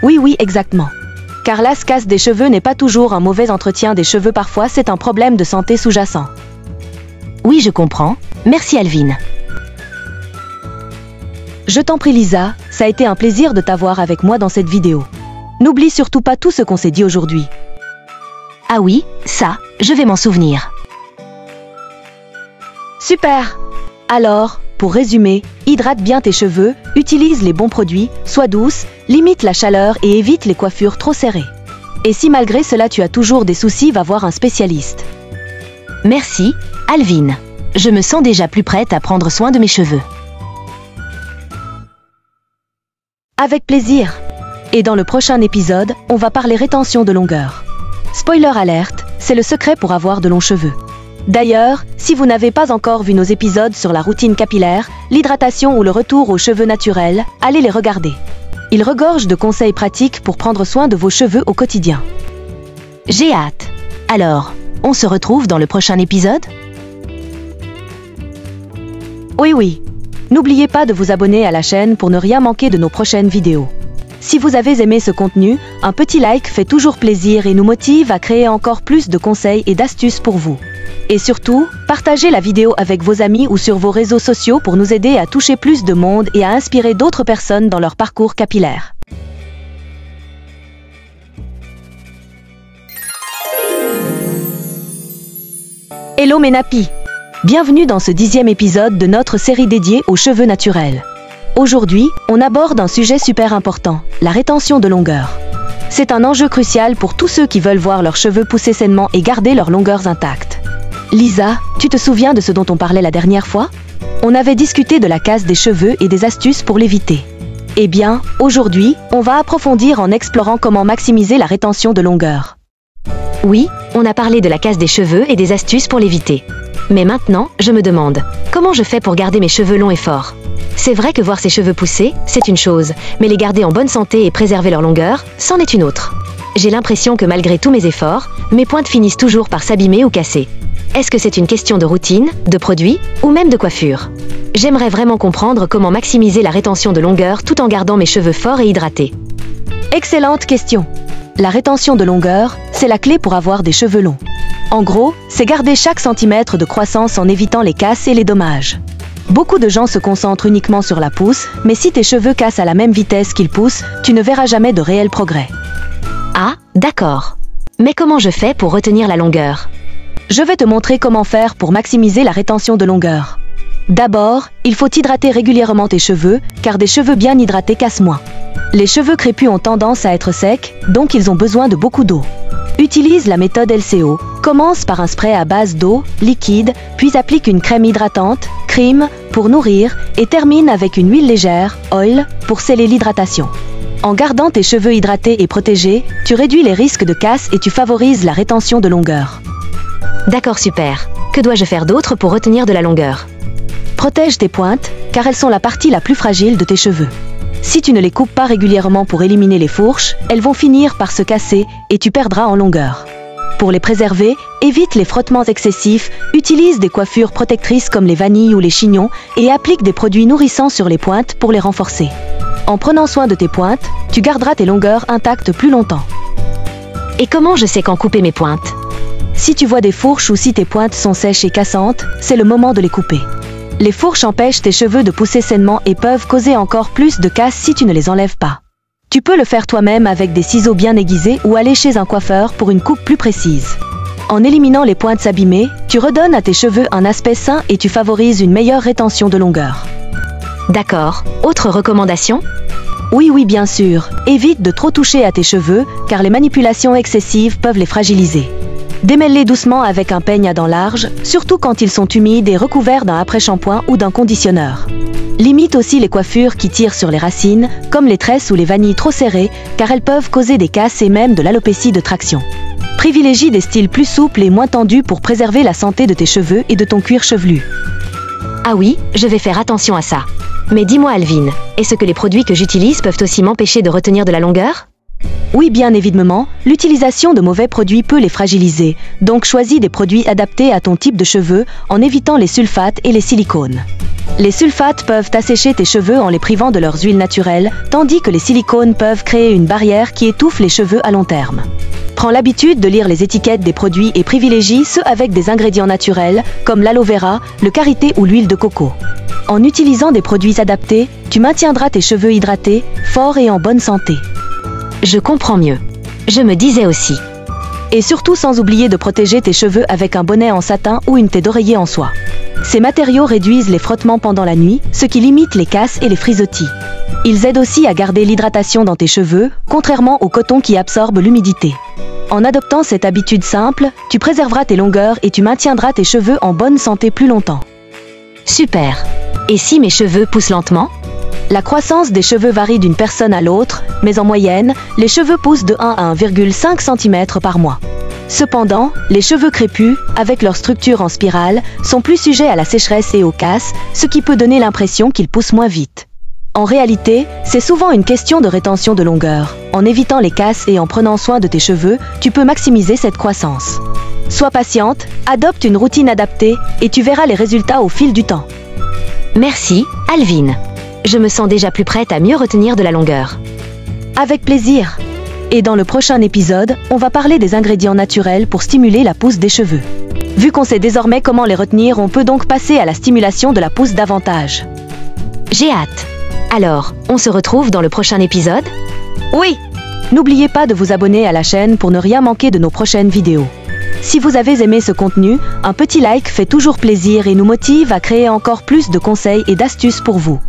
Oui, exactement. Car la casse des cheveux n'est pas toujours un mauvais entretien des cheveux, parfois c'est un problème de santé sous-jacent. Oui, je comprends. Merci Alvin. Je t'en prie Lisa, ça a été un plaisir de t'avoir avec moi dans cette vidéo. N'oublie surtout pas tout ce qu'on s'est dit aujourd'hui. Ah oui, ça, je vais m'en souvenir. Super! Alors, pour résumer, hydrate bien tes cheveux, utilise les bons produits, sois douce, limite la chaleur et évite les coiffures trop serrées. Et si malgré cela tu as toujours des soucis, va voir un spécialiste. Merci, Alvin. Je me sens déjà plus prête à prendre soin de mes cheveux. Avec plaisir! Et dans le prochain épisode, on va parler rétention de longueur. Spoiler alerte, c'est le secret pour avoir de longs cheveux. D'ailleurs, si vous n'avez pas encore vu nos épisodes sur la routine capillaire, l'hydratation ou le retour aux cheveux naturels, allez les regarder. Ils regorgent de conseils pratiques pour prendre soin de vos cheveux au quotidien. J'ai hâte. Alors, on se retrouve dans le prochain épisode? Oui. N'oubliez pas de vous abonner à la chaîne pour ne rien manquer de nos prochaines vidéos. Si vous avez aimé ce contenu, un petit like fait toujours plaisir et nous motive à créer encore plus de conseils et d'astuces pour vous. Et surtout, partagez la vidéo avec vos amis ou sur vos réseaux sociaux pour nous aider à toucher plus de monde et à inspirer d'autres personnes dans leur parcours capillaire. Hello mes nappies! Bienvenue dans ce 10e épisode de notre série dédiée aux cheveux naturels. Aujourd'hui, on aborde un sujet super important, la rétention de longueur. C'est un enjeu crucial pour tous ceux qui veulent voir leurs cheveux pousser sainement et garder leurs longueurs intactes. Lisa, tu te souviens de ce dont on parlait la dernière fois? On avait discuté de la casse des cheveux et des astuces pour l'éviter. Eh bien, aujourd'hui, on va approfondir en explorant comment maximiser la rétention de longueur. Oui, on a parlé de la casse des cheveux et des astuces pour l'éviter. Mais maintenant, je me demande, comment je fais pour garder mes cheveux longs et forts? C'est vrai que voir ses cheveux pousser, c'est une chose, mais les garder en bonne santé et préserver leur longueur, c'en est une autre. J'ai l'impression que malgré tous mes efforts, mes pointes finissent toujours par s'abîmer ou casser. Est-ce que c'est une question de routine, de produits, ou même de coiffure? J'aimerais vraiment comprendre comment maximiser la rétention de longueur tout en gardant mes cheveux forts et hydratés. Excellente question! La rétention de longueur, c'est la clé pour avoir des cheveux longs. En gros, c'est garder chaque centimètre de croissance en évitant les casses et les dommages. Beaucoup de gens se concentrent uniquement sur la pousse, mais si tes cheveux cassent à la même vitesse qu'ils poussent, tu ne verras jamais de réel progrès. Ah, d'accord. Mais comment je fais pour retenir la longueur? Je vais te montrer comment faire pour maximiser la rétention de longueur. D'abord, il faut hydrater régulièrement tes cheveux, car des cheveux bien hydratés cassent moins. Les cheveux crépus ont tendance à être secs, donc ils ont besoin de beaucoup d'eau. Utilise la méthode LCO. Commence par un spray à base d'eau, liquide, puis applique une crème hydratante, cream, pour nourrir, et termine avec une huile légère, oil, pour sceller l'hydratation. En gardant tes cheveux hydratés et protégés, tu réduis les risques de casse et tu favorises la rétention de longueur. D'accord, super. Que dois-je faire d'autre pour retenir de la longueur? Protège tes pointes, car elles sont la partie la plus fragile de tes cheveux. Si tu ne les coupes pas régulièrement pour éliminer les fourches, elles vont finir par se casser et tu perdras en longueur. Pour les préserver, évite les frottements excessifs, utilise des coiffures protectrices comme les vanilles ou les chignons et applique des produits nourrissants sur les pointes pour les renforcer. En prenant soin de tes pointes, tu garderas tes longueurs intactes plus longtemps. Et comment je sais quand couper mes pointes? Si tu vois des fourches ou si tes pointes sont sèches et cassantes, c'est le moment de les couper. Les fourches empêchent tes cheveux de pousser sainement et peuvent causer encore plus de casse si tu ne les enlèves pas. Tu peux le faire toi-même avec des ciseaux bien aiguisés ou aller chez un coiffeur pour une coupe plus précise. En éliminant les pointes abîmées, tu redonnes à tes cheveux un aspect sain et tu favorises une meilleure rétention de longueur. D'accord. Autre recommandation? Oui, bien sûr. Évite de trop toucher à tes cheveux, car les manipulations excessives peuvent les fragiliser. Démêle-les doucement avec un peigne à dents larges, surtout quand ils sont humides et recouverts d'un après-shampoing ou d'un conditionneur. Limite aussi les coiffures qui tirent sur les racines, comme les tresses ou les vanilles trop serrées, car elles peuvent causer des casses et même de l'alopécie de traction. Privilégie des styles plus souples et moins tendus pour préserver la santé de tes cheveux et de ton cuir chevelu. Ah oui, je vais faire attention à ça. Mais dis-moi Alvin, est-ce que les produits que j'utilise peuvent aussi m'empêcher de retenir de la longueur? Oui, bien évidemment, l'utilisation de mauvais produits peut les fragiliser, donc choisis des produits adaptés à ton type de cheveux en évitant les sulfates et les silicones. Les sulfates peuvent assécher tes cheveux en les privant de leurs huiles naturelles, tandis que les silicones peuvent créer une barrière qui étouffe les cheveux à long terme. Prends l'habitude de lire les étiquettes des produits et privilégie ceux avec des ingrédients naturels, comme l'aloe vera, le karité ou l'huile de coco. En utilisant des produits adaptés, tu maintiendras tes cheveux hydratés, forts et en bonne santé. Je comprends mieux. Je me disais aussi. Et surtout sans oublier de protéger tes cheveux avec un bonnet en satin ou une tête d'oreiller en soie. Ces matériaux réduisent les frottements pendant la nuit, ce qui limite les casses et les frisottis. Ils aident aussi à garder l'hydratation dans tes cheveux, contrairement au coton qui absorbe l'humidité. En adoptant cette habitude simple, tu préserveras tes longueurs et tu maintiendras tes cheveux en bonne santé plus longtemps. Super. Et si mes cheveux poussent lentement? La croissance des cheveux varie d'une personne à l'autre, mais en moyenne, les cheveux poussent de 1 à 1,5 cm par mois. Cependant, les cheveux crépus, avec leur structure en spirale, sont plus sujets à la sécheresse et aux casses, ce qui peut donner l'impression qu'ils poussent moins vite. En réalité, c'est souvent une question de rétention de longueur. En évitant les casses et en prenant soin de tes cheveux, tu peux maximiser cette croissance. Sois patiente, adopte une routine adaptée et tu verras les résultats au fil du temps. Merci, Alvin. Je me sens déjà plus prête à mieux retenir de la longueur. Avec plaisir. Et dans le prochain épisode, on va parler des ingrédients naturels pour stimuler la pousse des cheveux. Vu qu'on sait désormais comment les retenir, on peut donc passer à la stimulation de la pousse davantage. J'ai hâte. Alors, on se retrouve dans le prochain épisode? Oui! N'oubliez pas de vous abonner à la chaîne pour ne rien manquer de nos prochaines vidéos. Si vous avez aimé ce contenu, un petit like fait toujours plaisir et nous motive à créer encore plus de conseils et d'astuces pour vous.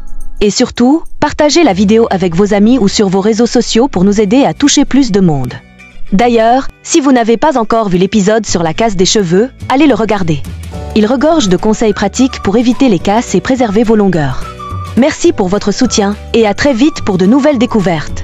Et surtout, partagez la vidéo avec vos amis ou sur vos réseaux sociaux pour nous aider à toucher plus de monde. D'ailleurs, si vous n'avez pas encore vu l'épisode sur la casse des cheveux, allez le regarder. Il regorge de conseils pratiques pour éviter les casses et préserver vos longueurs. Merci pour votre soutien et à très vite pour de nouvelles découvertes.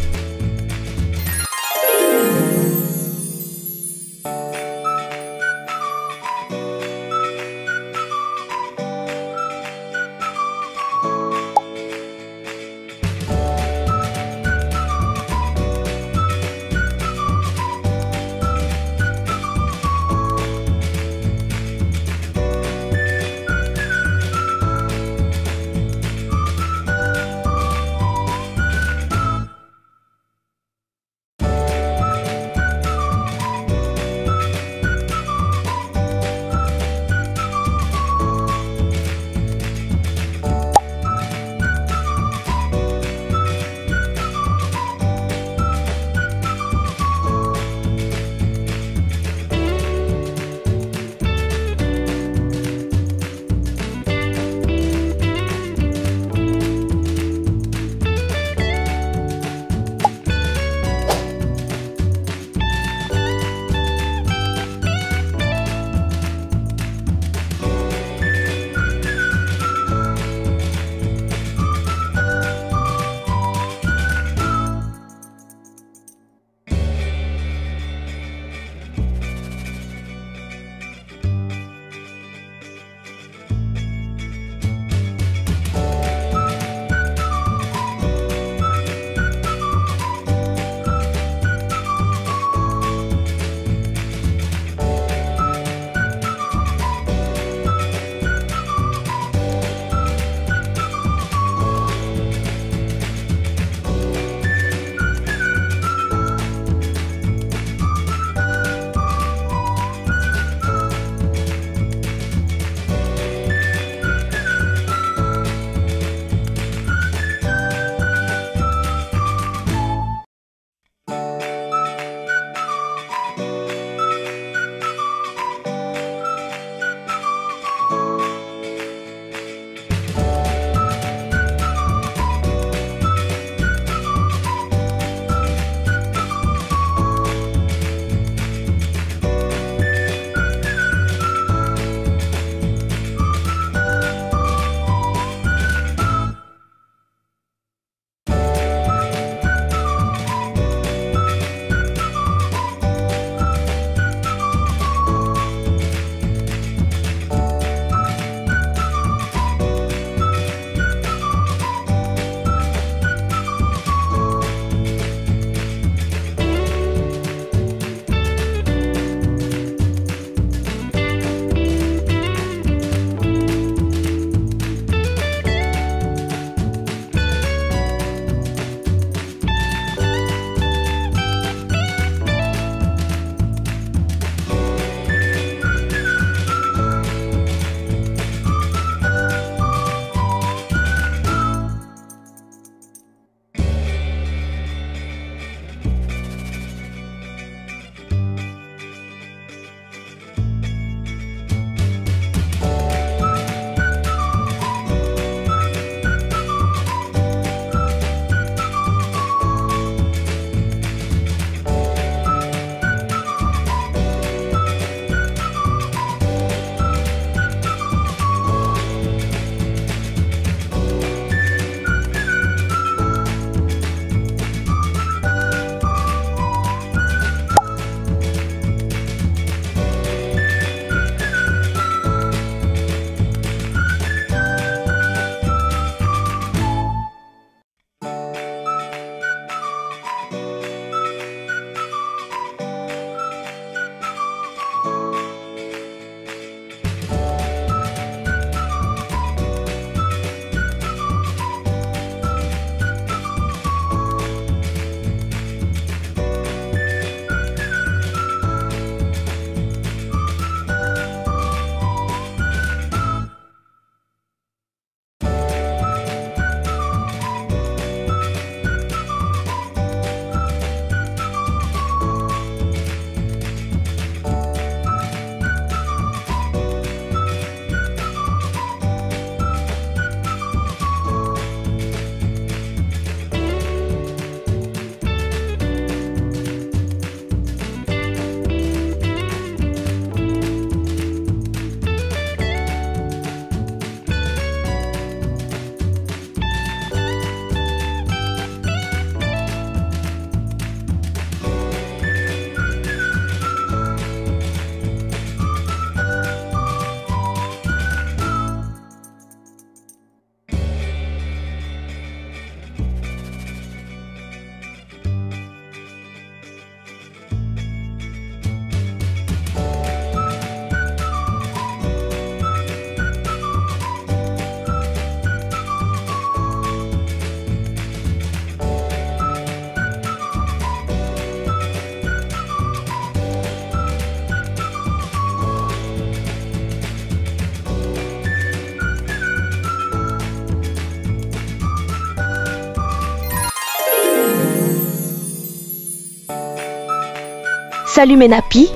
Salut mes nappies!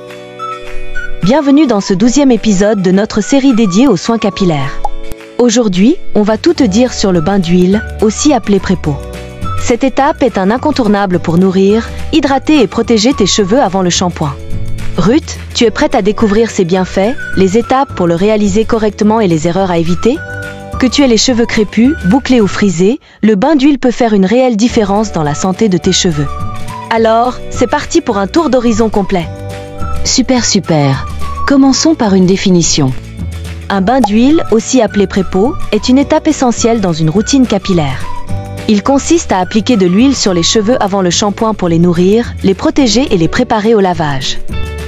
Bienvenue dans ce 12e épisode de notre série dédiée aux soins capillaires. Aujourd'hui, on va tout te dire sur le bain d'huile, aussi appelé pré-peau. Cette étape est un incontournable pour nourrir, hydrater et protéger tes cheveux avant le shampoing. Ruth, tu es prête à découvrir ses bienfaits, les étapes pour le réaliser correctement et les erreurs à éviter? Que tu aies les cheveux crépus, bouclés ou frisés, le bain d'huile peut faire une réelle différence dans la santé de tes cheveux. Alors, c'est parti pour un tour d'horizon complet. Super. Commençons par une définition. Un bain d'huile, aussi appelé pré-peau, est une étape essentielle dans une routine capillaire. Il consiste à appliquer de l'huile sur les cheveux avant le shampoing pour les nourrir, les protéger et les préparer au lavage.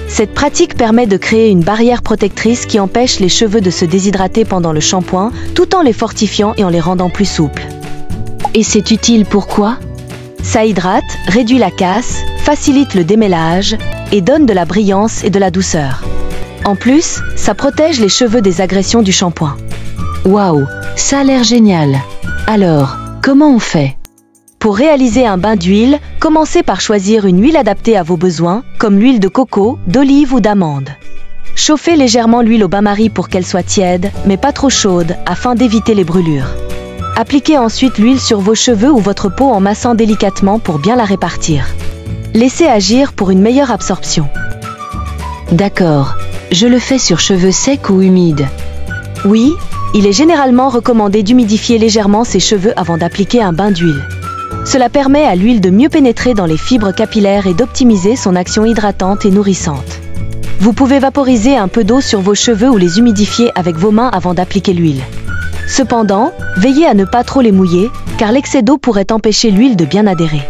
Cette pratique permet de créer une barrière protectrice qui empêche les cheveux de se déshydrater pendant le shampoing, tout en les fortifiant et en les rendant plus souples. Et c'est utile pourquoi? Ça hydrate, réduit la casse, facilite le démêlage et donne de la brillance et de la douceur. En plus, ça protège les cheveux des agressions du shampoing. Waouh, ça a l'air génial. Alors, comment on fait? Pour réaliser un bain d'huile, commencez par choisir une huile adaptée à vos besoins, comme l'huile de coco, d'olive ou d'amande. Chauffez légèrement l'huile au bain-marie pour qu'elle soit tiède, mais pas trop chaude, afin d'éviter les brûlures. Appliquez ensuite l'huile sur vos cheveux ou votre peau en massant délicatement pour bien la répartir. Laissez agir pour une meilleure absorption. D'accord, je le fais sur cheveux secs ou humides. Oui, il est généralement recommandé d'humidifier légèrement ses cheveux avant d'appliquer un bain d'huile. Cela permet à l'huile de mieux pénétrer dans les fibres capillaires et d'optimiser son action hydratante et nourrissante. Vous pouvez vaporiser un peu d'eau sur vos cheveux ou les humidifier avec vos mains avant d'appliquer l'huile. Cependant, veillez à ne pas trop les mouiller, car l'excès d'eau pourrait empêcher l'huile de bien adhérer.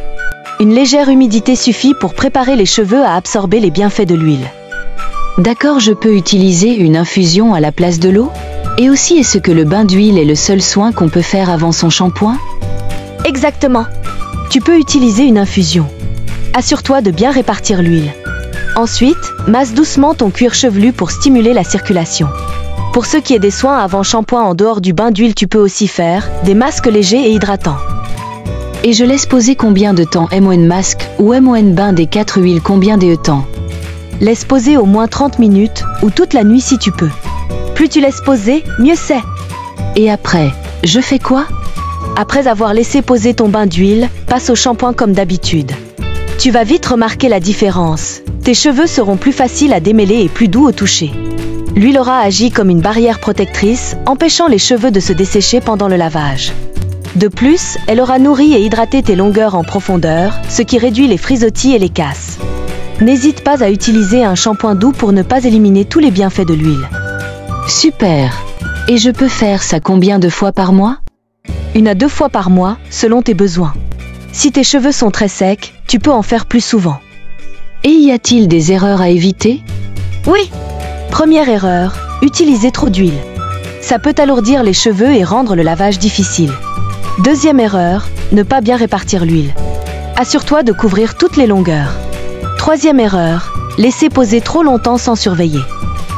Une légère humidité suffit pour préparer les cheveux à absorber les bienfaits de l'huile. D'accord, je peux utiliser une infusion à la place de l'eau? Et aussi, est-ce que le bain d'huile est le seul soin qu'on peut faire avant son shampoing? Exactement. Tu peux utiliser une infusion. Assure-toi de bien répartir l'huile. Ensuite, masse doucement ton cuir chevelu pour stimuler la circulation. Pour ce qui est des soins avant shampoing en dehors du bain d'huile, tu peux aussi faire des masques légers et hydratants. Et je laisse poser combien de temps? MON masque ou MON bain des 4 huiles, combien de temps? Laisse poser au moins 30 minutes ou toute la nuit si tu peux. Plus tu laisses poser, mieux c'est. Et après, je fais quoi? Après avoir laissé poser ton bain d'huile, passe au shampoing comme d'habitude. Tu vas vite remarquer la différence. Tes cheveux seront plus faciles à démêler et plus doux au toucher. L'huile aura agi comme une barrière protectrice, empêchant les cheveux de se dessécher pendant le lavage. De plus, elle aura nourri et hydraté tes longueurs en profondeur, ce qui réduit les frisottis et les casses. N'hésite pas à utiliser un shampoing doux pour ne pas éliminer tous les bienfaits de l'huile. Super! Et je peux faire ça combien de fois par mois? 1 à 2 fois par mois, selon tes besoins. Si tes cheveux sont très secs, tu peux en faire plus souvent. Et y a-t-il des erreurs à éviter? Oui! Première erreur, utiliser trop d'huile. Ça peut alourdir les cheveux et rendre le lavage difficile. Deuxième erreur, ne pas bien répartir l'huile. Assure-toi de couvrir toutes les longueurs. Troisième erreur, laisser poser trop longtemps sans surveiller.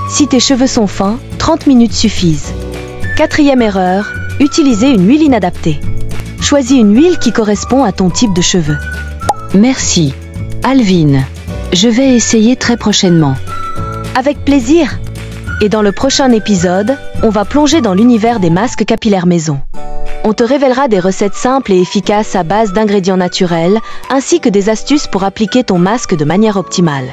Si tes cheveux sont fins, 30 minutes suffisent. Quatrième erreur, utiliser une huile inadaptée. Choisis une huile qui correspond à ton type de cheveux. Merci, Alvin. Je vais essayer très prochainement. Avec plaisir! Et dans le prochain épisode, on va plonger dans l'univers des masques capillaires maison. On te révélera des recettes simples et efficaces à base d'ingrédients naturels, ainsi que des astuces pour appliquer ton masque de manière optimale.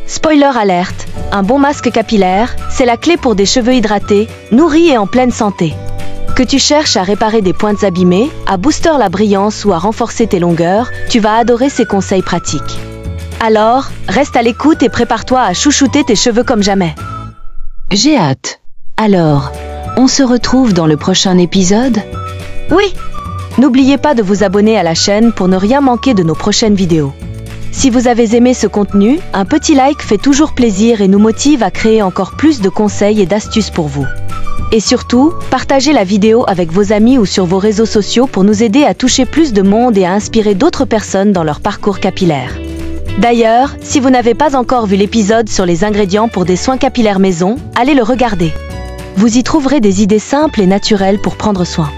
Spoiler alerte, un bon masque capillaire, c'est la clé pour des cheveux hydratés, nourris et en pleine santé. Que tu cherches à réparer des pointes abîmées, à booster la brillance ou à renforcer tes longueurs, tu vas adorer ces conseils pratiques. Alors, reste à l'écoute et prépare-toi à chouchouter tes cheveux comme jamais. J'ai hâte. Alors, on se retrouve dans le prochain épisode? Oui! N'oubliez pas de vous abonner à la chaîne pour ne rien manquer de nos prochaines vidéos. Si vous avez aimé ce contenu, un petit like fait toujours plaisir et nous motive à créer encore plus de conseils et d'astuces pour vous. Et surtout, partagez la vidéo avec vos amis ou sur vos réseaux sociaux pour nous aider à toucher plus de monde et à inspirer d'autres personnes dans leur parcours capillaire. D'ailleurs, si vous n'avez pas encore vu l'épisode sur les ingrédients pour des soins capillaires maison, allez le regarder. Vous y trouverez des idées simples et naturelles pour prendre soin.